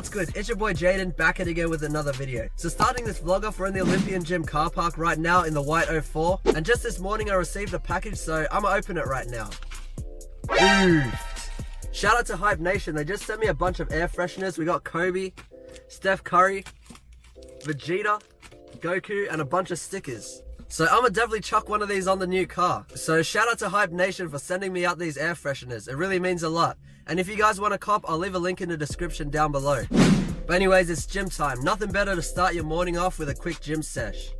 What's good? It's your boy Jaden back at it again with another video. So starting this vlog off, we're in the Olympian Gym car park right now in the white 04. And just this morning I received a package, so I'm gonna open it right now. Ooh. Shout out to Hype Nation, they just sent me a bunch of air fresheners. We got Kobe, Steph Curry, Vegeta, Goku, and a bunch of stickers. So I'm gonna definitely chuck one of these on the new car. So shout out to Hype Nation for sending me out these air fresheners. It really means a lot. And if you guys want to cop, I'll leave a link in the description down below. But anyways, it's gym time. Nothing better to start your morning off with a quick gym sesh.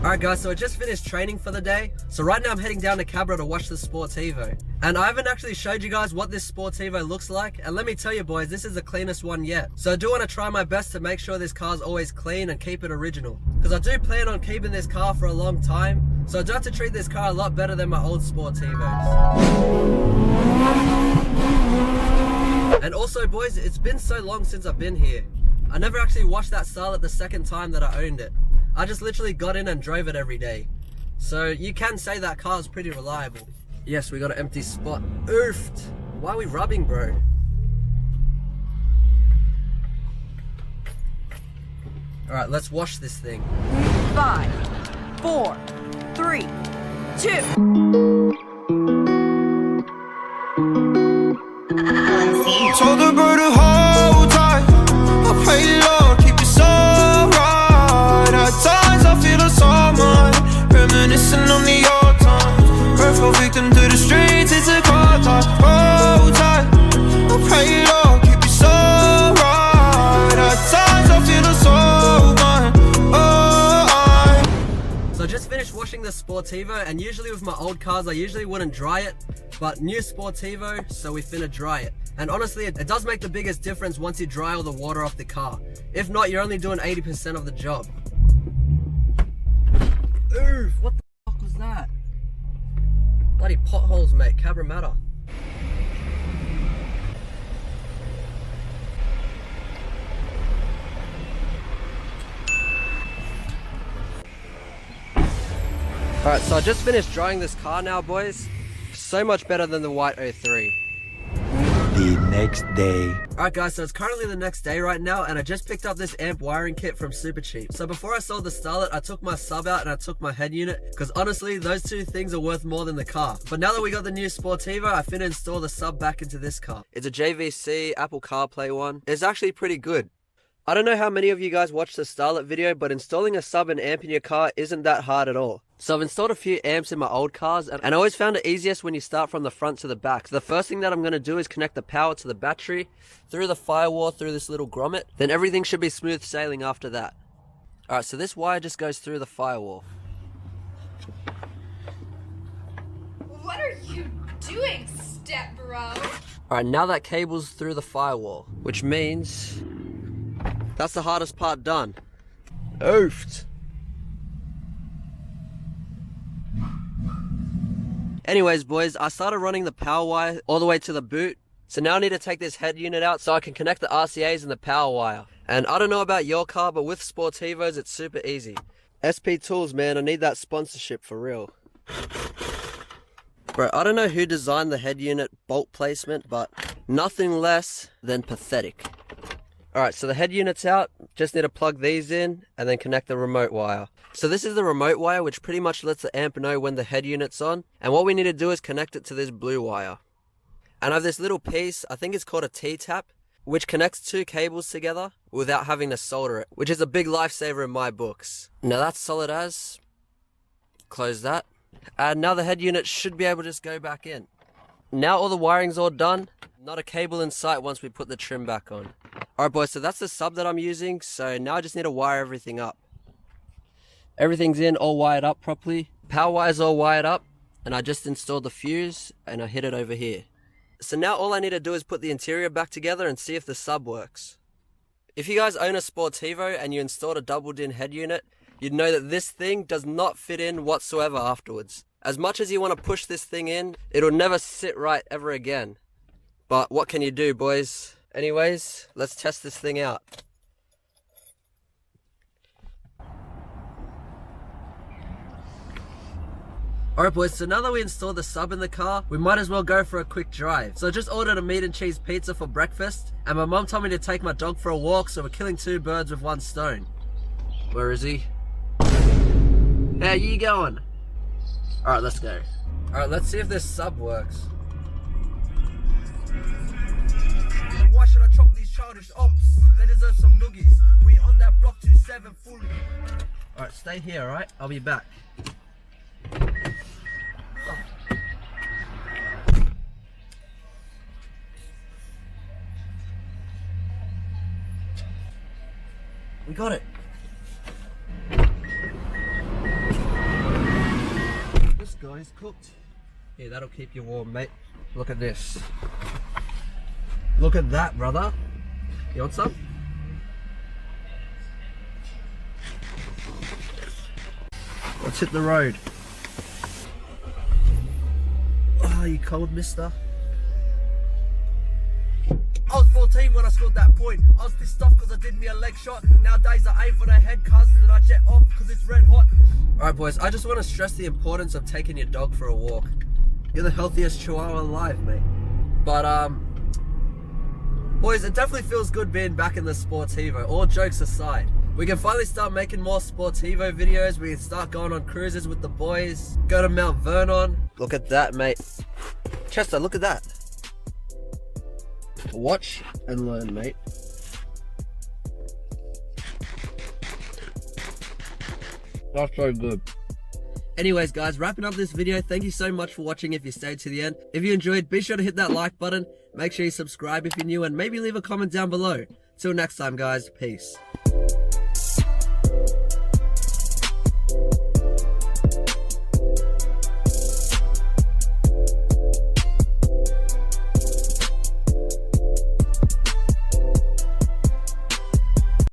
Alright guys, so I just finished training for the day. So right now I'm heading down to Cabra to watch the Sportivo. And I haven't actually showed you guys what this Sportivo looks like. And let me tell you boys, this is the cleanest one yet. So I do want to try my best to make sure this car's always clean and keep it original. Because I do plan on keeping this car for a long time. So I do have to treat this car a lot better than my old Sportivos. And also boys, it's been so long since I've been here. I never actually washed that Starlet the second time that I owned it. I just literally got in and drove it every day. So you can say that car is pretty reliable. Yes, we got an empty spot. Oofed! Why are we rubbing, bro? Alright, let's wash this thing. 5, 4, 3, 2. Told the bird to hold tight. I pray Lord keep it so right. At times I feel it's all mine, reminiscing on the old times. Hurtful victim to the streets, it's a cold time. Hold tight. I pray Lord keep it so right. At times I feel it's all mine. Oh, So I just finished washing the Sportivo, and usually with my old cars I usually wouldn't dry it, but new Sportivo, so we finna dry it. And honestly, it does make the biggest difference once you dry all the water off the car. If not, you're only doing 80% of the job. Oof, what the fuck was that? Bloody potholes, mate, Cabramatta. Alright, so I just finished drying this car now, boys. So much better than the white 03. The next day. Alright guys, so it's currently the next day right now, and I just picked up this amp wiring kit from Super Cheap. So before I sold the Starlet, I took my sub out and I took my head unit, because honestly, those two things are worth more than the car. But now that we got the new Sportivo, I finna install the sub back into this car. It's a JVC Apple CarPlay one. It's actually pretty good. I don't know how many of you guys watched the Starlet video, but installing a sub and amp in your car isn't that hard at all. So I've installed a few amps in my old cars, and I always found it easiest when you start from the front to the back. So the first thing that I'm going to do is connect the power to the battery, through the firewall, through this little grommet. Then everything should be smooth sailing after that. Alright, so this wire just goes through the firewall. What are you doing, step bro? Alright, now that cable's through the firewall, which means that's the hardest part done. Oofed. Anyways boys, I started running the power wire all the way to the boot. So now I need to take this head unit out so I can connect the RCAs and the power wire. And I don't know about your car, but with Sportivos it's super easy. SP Tools, man, I need that sponsorship for real. Bro, I don't know who designed the head unit bolt placement, but nothing less than pathetic. Alright, so the head unit's out, just need to plug these in and then connect the remote wire. So this is the remote wire, which pretty much lets the amp know when the head unit's on. And what we need to do is connect it to this blue wire. And I have this little piece, I think it's called a T-tap, which connects two cables together without having to solder it, which is a big lifesaver in my books. Now that's solid as. Close that. And now the head unit should be able to just go back in. Now all the wiring's all done. Not a cable in sight once we put the trim back on. Alright boys, so that's the sub that I'm using, so now I just need to wire everything up. Everything's in, all wired up properly. Power wire's all wired up, and I just installed the fuse, and I hit it over here. So now all I need to do is put the interior back together and see if the sub works. If you guys own a Sportivo and you installed a double din head unit, you'd know that this thing does not fit in whatsoever afterwards. As much as you want to push this thing in, it'll never sit right ever again. But what can you do, boys? Anyways, let's test this thing out. Alright boys, so now that we installed the sub in the car, we might as well go for a quick drive. So I just ordered a meat and cheese pizza for breakfast, and my mom told me to take my dog for a walk, so we're killing 2 birds with 1 stone. Where is he? How you going? Alright, let's go. Alright, let's see if this sub works. Why should I chop these childish ops? They deserve some noogies. We on that block 27 fully. Alright, stay here, alright? I'll be back. We got it. This guy's cooked. Yeah, that'll keep you warm, mate. Look at this. Look at that, brother. You want some? Let's hit the road. Oh, you cold, mister? I was 14 when I scored that point. I was pissed off because I did me a leg shot. Nowadays I aim for the head, cuz, and I jet off because it's red hot. Alright boys, I just want to stress the importance of taking your dog for a walk. You're the healthiest chihuahua alive, mate. But boys, it definitely feels good being back in the Sportivo, all jokes aside. We can finally start making more Sportivo videos. We can start going on cruises with the boys. Go to Mount Vernon. Look at that, mate. Chester, look at that. Watch and learn, mate. That's so good. Anyways guys, wrapping up this video, thank you so much for watching if you stayed to the end. If you enjoyed, be sure to hit that like button, make sure you subscribe if you're new, and maybe leave a comment down below. Till next time guys, peace.